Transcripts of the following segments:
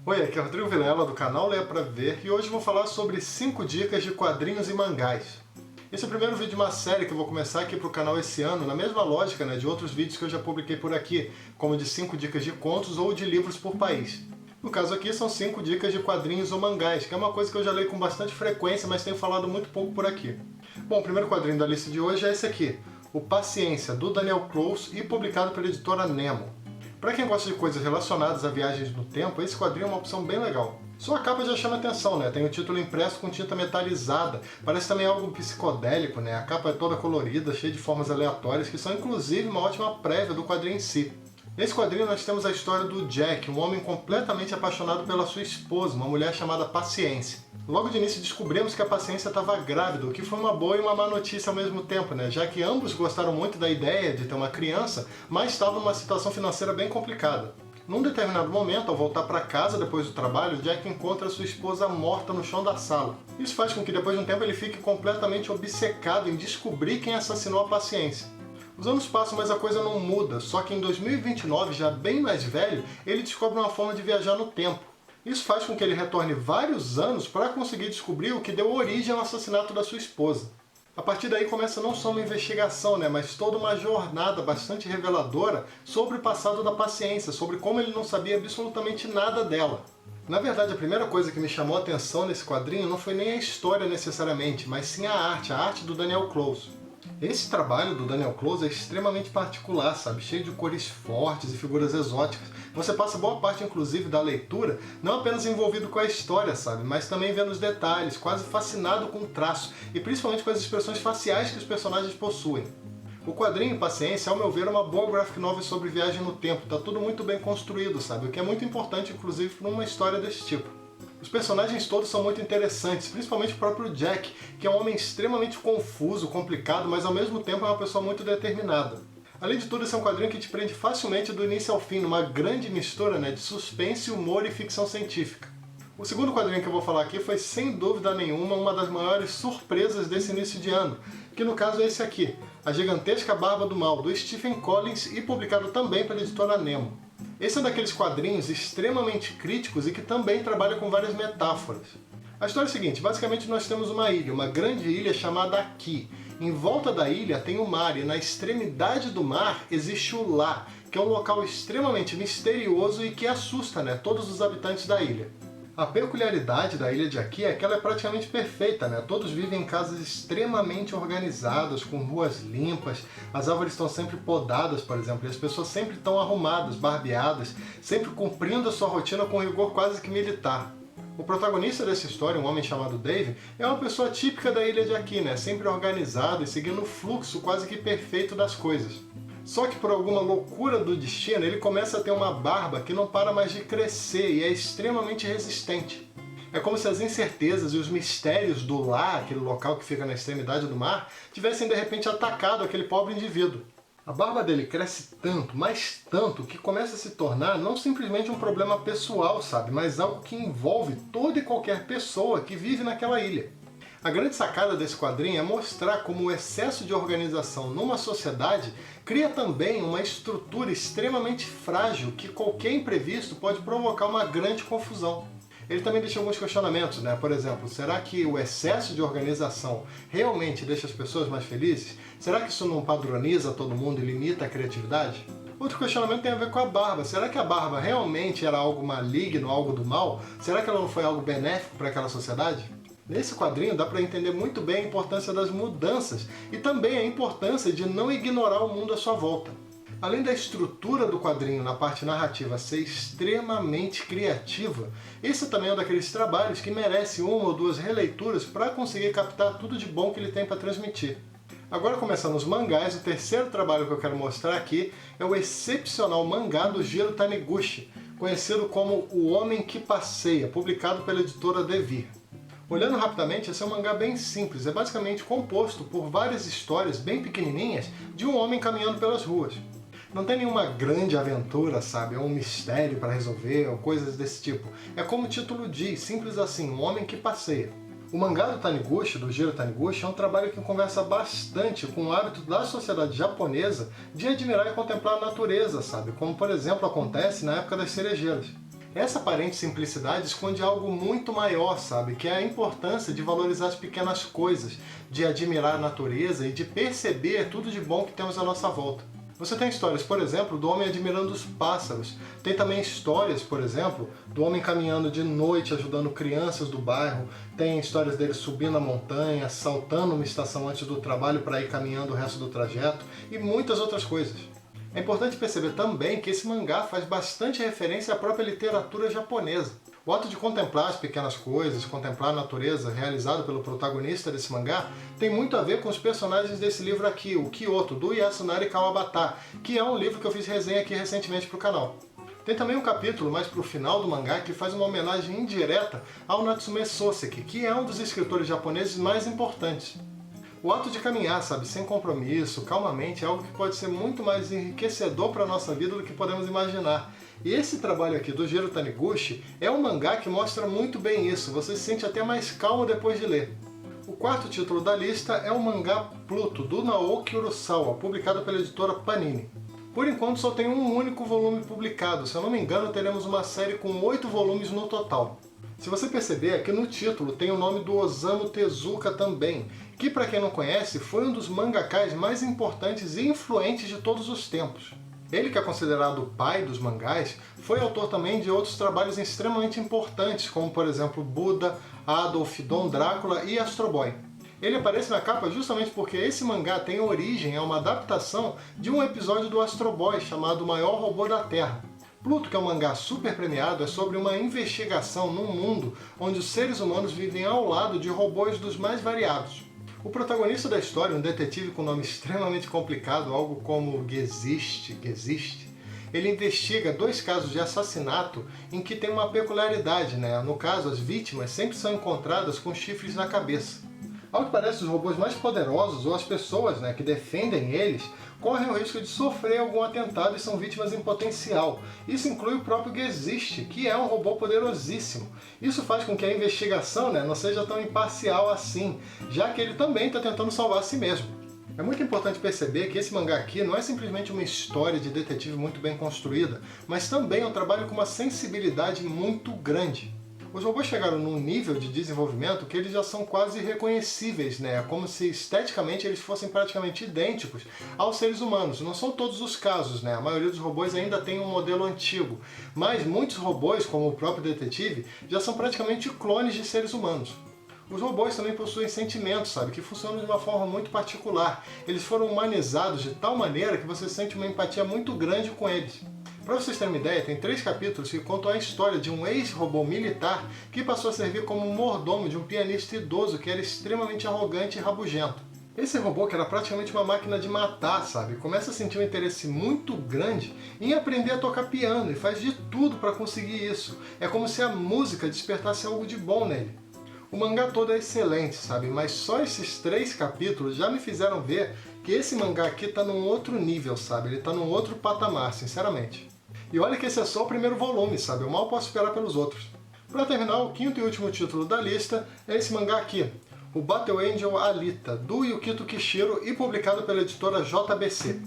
Oi, aqui é o Rodrigo Vilela do canal Leia Pra Ver e hoje vou falar sobre 5 dicas de quadrinhos e mangás. Esse é o primeiro vídeo de uma série que eu vou começar aqui pro canal esse ano, na mesma lógica de outros vídeos que eu já publiquei por aqui, como de 5 dicas de contos ou de livros por país. No caso aqui são 5 dicas de quadrinhos ou mangás, que é uma coisa que eu já leio com bastante frequência, mas tenho falado muito pouco por aqui. Bom, o primeiro quadrinho da lista de hoje é esse aqui, o Paciência, do Daniel Close e publicado pela editora Nemo. Para quem gosta de coisas relacionadas a viagens no tempo, esse quadrinho é uma opção bem legal. Só a capa já chama atenção, Tem o título impresso com tinta metalizada, parece também algo psicodélico, A capa é toda colorida, cheia de formas aleatórias, que são inclusive uma ótima prévia do quadrinho em si. Nesse quadrinho nós temos a história do Jack, um homem completamente apaixonado pela sua esposa, uma mulher chamada Paciência. Logo de início descobrimos que a Paciência estava grávida, o que foi uma boa e uma má notícia ao mesmo tempo, já que ambos gostaram muito da ideia de ter uma criança, mas estavam numa situação financeira bem complicada. Num determinado momento, ao voltar para casa depois do trabalho, Jack encontra sua esposa morta no chão da sala. Isso faz com que depois de um tempo ele fique completamente obcecado em descobrir quem assassinou a Paciência. Os anos passam, mas a coisa não muda, só que em 2029, já bem mais velho, ele descobre uma forma de viajar no tempo. Isso faz com que ele retorne vários anos para conseguir descobrir o que deu origem ao assassinato da sua esposa. A partir daí começa não só uma investigação, mas toda uma jornada bastante reveladora sobre o passado da Paciência, sobre como ele não sabia absolutamente nada dela. Na verdade, a primeira coisa que me chamou a atenção nesse quadrinho não foi nem a história necessariamente, mas sim a arte do Daniel Close. Esse trabalho do Daniel Close é extremamente particular, cheio de cores fortes e figuras exóticas. Você passa boa parte, inclusive, da leitura não apenas envolvido com a história, mas também vendo os detalhes, quase fascinado com o traço e principalmente com as expressões faciais que os personagens possuem. O quadrinho Paciência, ao meu ver, é uma boa graphic novel sobre viagem no tempo. Está tudo muito bem construído, o que é muito importante, inclusive, para uma história desse tipo. Os personagens todos são muito interessantes, principalmente o próprio Jack, que é um homem extremamente confuso, complicado, mas ao mesmo tempo é uma pessoa muito determinada. Além de tudo, esse é um quadrinho que te prende facilmente do início ao fim, numa grande mistura de suspense, humor e ficção científica. O segundo quadrinho que eu vou falar aqui foi, sem dúvida nenhuma, uma das maiores surpresas desse início de ano, que no caso é esse aqui, A Gigantesca Barba do Mal, do Stephen Collins e publicado também pela editora Nemo. Esse é daqueles quadrinhos extremamente críticos e que também trabalha com várias metáforas. A história é a seguinte, basicamente nós temos uma ilha, uma grande ilha chamada Aqui. Em volta da ilha tem o mar e na extremidade do mar existe o Lá, que é um local extremamente misterioso e que assusta todos os habitantes da ilha. A peculiaridade da ilha de Aqui é que ela é praticamente perfeita, Todos vivem em casas extremamente organizadas, com ruas limpas, as árvores estão sempre podadas, por exemplo, e as pessoas sempre estão arrumadas, barbeadas, sempre cumprindo a sua rotina com rigor quase que militar. O protagonista dessa história, um homem chamado Dave, é uma pessoa típica da ilha de Aqui, sempre organizado e seguindo o fluxo quase que perfeito das coisas. Só que por alguma loucura do destino, ele começa a ter uma barba que não para mais de crescer e é extremamente resistente. É como se as incertezas e os mistérios do Lá, aquele local que fica na extremidade do mar, tivessem de repente atacado aquele pobre indivíduo. A barba dele cresce tanto, mas tanto, que começa a se tornar não simplesmente um problema pessoal, mas algo que envolve toda e qualquer pessoa que vive naquela ilha. A grande sacada desse quadrinho é mostrar como o excesso de organização numa sociedade cria também uma estrutura extremamente frágil que qualquer imprevisto pode provocar uma grande confusão. Ele também deixa alguns questionamentos, Por exemplo, será que o excesso de organização realmente deixa as pessoas mais felizes? Será que isso não padroniza todo mundo e limita a criatividade? Outro questionamento tem a ver com a barba. Será que a barba realmente era algo maligno, algo do mal? Será que ela não foi algo benéfico para aquela sociedade? Nesse quadrinho dá para entender muito bem a importância das mudanças e também a importância de não ignorar o mundo à sua volta. Além da estrutura do quadrinho na parte narrativa ser extremamente criativa, esse também é um daqueles trabalhos que merece uma ou duas releituras para conseguir captar tudo de bom que ele tem para transmitir. Agora, começando os mangás, o terceiro trabalho que eu quero mostrar aqui é o excepcional mangá do Jiro Taniguchi, conhecido como O Homem que Passeia, publicado pela editora Devir. Olhando rapidamente, esse é um mangá bem simples, é basicamente composto por várias histórias bem pequenininhas de um homem caminhando pelas ruas. Não tem nenhuma grande aventura, ou um mistério para resolver, ou coisas desse tipo. É como o título diz, simples assim, um homem que passeia. O mangá do Taniguchi, do Jiro Taniguchi, é um trabalho que conversa bastante com o hábito da sociedade japonesa de admirar e contemplar a natureza, como por exemplo acontece na época das cerejeiras. Essa aparente simplicidade esconde algo muito maior, sabe? Que é a importância de valorizar as pequenas coisas, de admirar a natureza e de perceber tudo de bom que temos à nossa volta. Você tem histórias, por exemplo, do homem admirando os pássaros. Tem também histórias, por exemplo, do homem caminhando de noite, ajudando crianças do bairro. Tem histórias dele subindo a montanha, saltando uma estação antes do trabalho para ir caminhando o resto do trajeto, e muitas outras coisas. É importante perceber também que esse mangá faz bastante referência à própria literatura japonesa. O ato de contemplar as pequenas coisas, contemplar a natureza, realizado pelo protagonista desse mangá, tem muito a ver com os personagens desse livro aqui, o Kyoto, do Yasunari Kawabata, que é um livro que eu fiz resenha aqui recentemente para o canal. Tem também um capítulo mais pro final do mangá que faz uma homenagem indireta ao Natsume Soseki, que é um dos escritores japoneses mais importantes. O ato de caminhar, sabe, sem compromisso, calmamente, é algo que pode ser muito mais enriquecedor para a nossa vida do que podemos imaginar. E esse trabalho aqui do Jiro Taniguchi é um mangá que mostra muito bem isso, você se sente até mais calmo depois de ler. O quarto título da lista é o mangá Pluto, do Naoki Urasawa, publicado pela editora Panini. Por enquanto só tem um único volume publicado, se eu não me engano teremos uma série com 8 volumes no total. Se você perceber, aqui no título tem o nome do Osamu Tezuka também, que para quem não conhece, foi um dos mangakás mais importantes e influentes de todos os tempos. Ele, que é considerado o pai dos mangás, foi autor também de outros trabalhos extremamente importantes, como por exemplo Buda, Adolf, Dom Drácula e Astro Boy. Ele aparece na capa justamente porque esse mangá tem origem a uma adaptação de um episódio do Astro Boy chamado O Maior Robô da Terra. Pluto, que é um mangá super premiado, é sobre uma investigação num mundo onde os seres humanos vivem ao lado de robôs dos mais variados. O protagonista da história, um detetive com nome extremamente complicado, algo como Gesicht, ele investiga 2 casos de assassinato em que tem uma peculiaridade, né? No caso, as vítimas sempre são encontradas com chifres na cabeça. Ao que parece, os robôs mais poderosos, ou as pessoas, né, que defendem eles, correm o risco de sofrer algum atentado e são vítimas em potencial. Isso inclui o próprio Gesicht, que é um robô poderosíssimo. Isso faz com que a investigação, né, não seja tão imparcial assim, já que ele também está tentando salvar a si mesmo. É muito importante perceber que esse mangá aqui não é simplesmente uma história de detetive muito bem construída, mas também é um trabalho com uma sensibilidade muito grande. Os robôs chegaram num nível de desenvolvimento que eles já são quase irreconhecíveis, né? Como se esteticamente eles fossem praticamente idênticos aos seres humanos. Não são todos os casos, né? A maioria dos robôs ainda tem um modelo antigo, mas muitos robôs, como o próprio detetive, já são praticamente clones de seres humanos. Os robôs também possuem sentimentos, sabe? Que funcionam de uma forma muito particular. Eles foram humanizados de tal maneira que você sente uma empatia muito grande com eles. Para vocês terem uma ideia, tem 3 capítulos que contam a história de um ex-robô militar que passou a servir como mordomo de um pianista idoso que era extremamente arrogante e rabugento. Esse robô, que era praticamente uma máquina de matar, sabe? Começa a sentir um interesse muito grande em aprender a tocar piano e faz de tudo para conseguir isso. É como se a música despertasse algo de bom nele. O mangá todo é excelente, sabe? Mas só esses 3 capítulos já me fizeram ver que esse mangá aqui tá num outro nível, sabe? Ele tá num outro patamar, sinceramente. E olha que esse é só o primeiro volume, sabe? Eu mal posso esperar pelos outros. Para terminar, o 5º e último título da lista é esse mangá aqui, o Battle Angel Alita, do Yukito Kishiro e publicado pela editora JBC.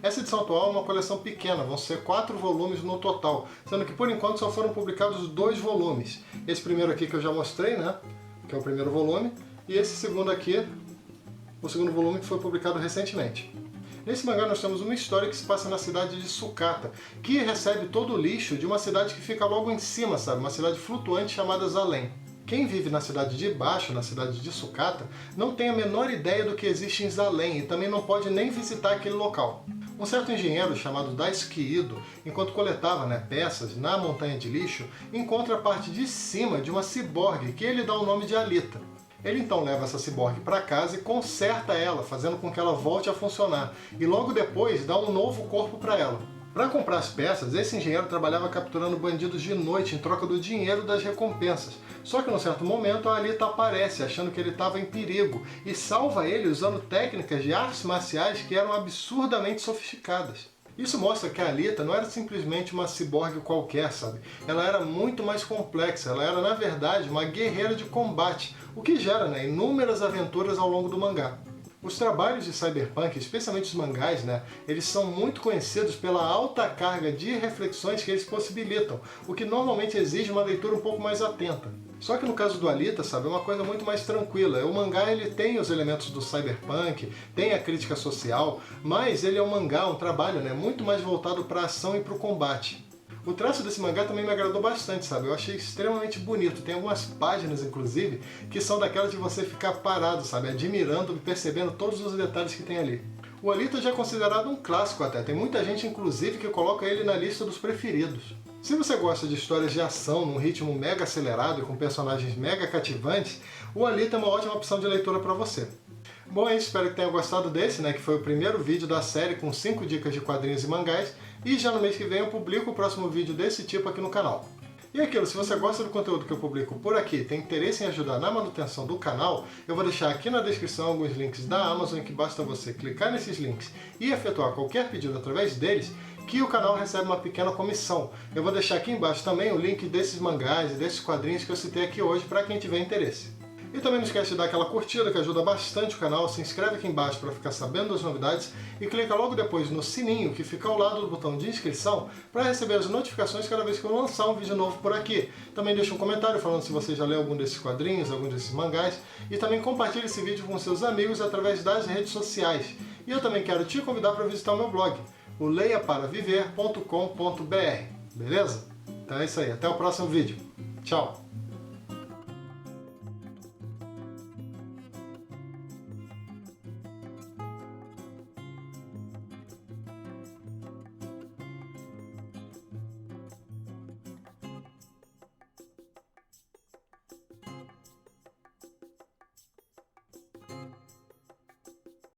Essa edição atual é uma coleção pequena, vão ser 4 volumes no total, sendo que por enquanto só foram publicados 2 volumes. Esse primeiro aqui que eu já mostrei, né? Que é o primeiro volume, e esse segundo aqui, o segundo volume que foi publicado recentemente. Nesse mangá nós temos uma história que se passa na cidade de Sukata, que recebe todo o lixo de uma cidade que fica logo em cima, sabe? Uma cidade flutuante chamada Zalem. Quem vive na cidade de baixo, na cidade de Sukata, não tem a menor ideia do que existe em Zalem e também não pode nem visitar aquele local. Um certo engenheiro chamado Daisuke Ido, enquanto coletava, peças na montanha de lixo, encontra a parte de cima de uma ciborgue que ele dá o nome de Alita. Ele então leva essa ciborgue para casa e conserta ela, fazendo com que ela volte a funcionar, e logo depois dá um novo corpo para ela. Para comprar as peças, esse engenheiro trabalhava capturando bandidos de noite em troca do dinheiro das recompensas. Só que num certo momento a Alita aparece, achando que ele estava em perigo, e salva ele usando técnicas de artes marciais que eram absurdamente sofisticadas. Isso mostra que a Alita não era simplesmente uma ciborgue qualquer, sabe? Ela era muito mais complexa, ela era na verdade uma guerreira de combate, o que gera inúmeras aventuras ao longo do mangá. Os trabalhos de cyberpunk, especialmente os mangás, né, eles são muito conhecidos pela alta carga de reflexões que eles possibilitam, o que normalmente exige uma leitura um pouco mais atenta. Só que no caso do Alita, sabe, é uma coisa muito mais tranquila. O mangá ele tem os elementos do cyberpunk, tem a crítica social, mas ele é um mangá, um trabalho, né, muito mais voltado para a ação e para o combate. O traço desse mangá também me agradou bastante, sabe? Eu achei extremamente bonito. Tem algumas páginas, inclusive, que são daquelas de você ficar parado, sabe? Admirando e percebendo todos os detalhes que tem ali. O Alita já é considerado um clássico até. Tem muita gente, inclusive, que coloca ele na lista dos preferidos. Se você gosta de histórias de ação num ritmo mega acelerado e com personagens mega cativantes, o Alita é uma ótima opção de leitura para você. Bom, é isso, espero que tenha gostado desse, né, que foi o primeiro vídeo da série com 5 dicas de quadrinhos e mangás, e já no mês que vem eu publico o próximo vídeo desse tipo aqui no canal. E aquilo, se você gosta do conteúdo que eu publico por aqui, tem interesse em ajudar na manutenção do canal, eu vou deixar aqui na descrição alguns links da Amazon em que basta você clicar nesses links e efetuar qualquer pedido através deles, que o canal recebe uma pequena comissão. Eu vou deixar aqui embaixo também o link desses mangás e desses quadrinhos que eu citei aqui hoje para quem tiver interesse. E também não esquece de dar aquela curtida que ajuda bastante o canal, se inscreve aqui embaixo para ficar sabendo das novidades e clica logo depois no sininho que fica ao lado do botão de inscrição para receber as notificações cada vez que eu lançar um vídeo novo por aqui. Também deixa um comentário falando se você já leu algum desses quadrinhos, algum desses mangás e também compartilhe esse vídeo com seus amigos através das redes sociais. E eu também quero te convidar para visitar o meu blog, o leiaparaviver.com.br, beleza? Então é isso aí, até o próximo vídeo. Tchau!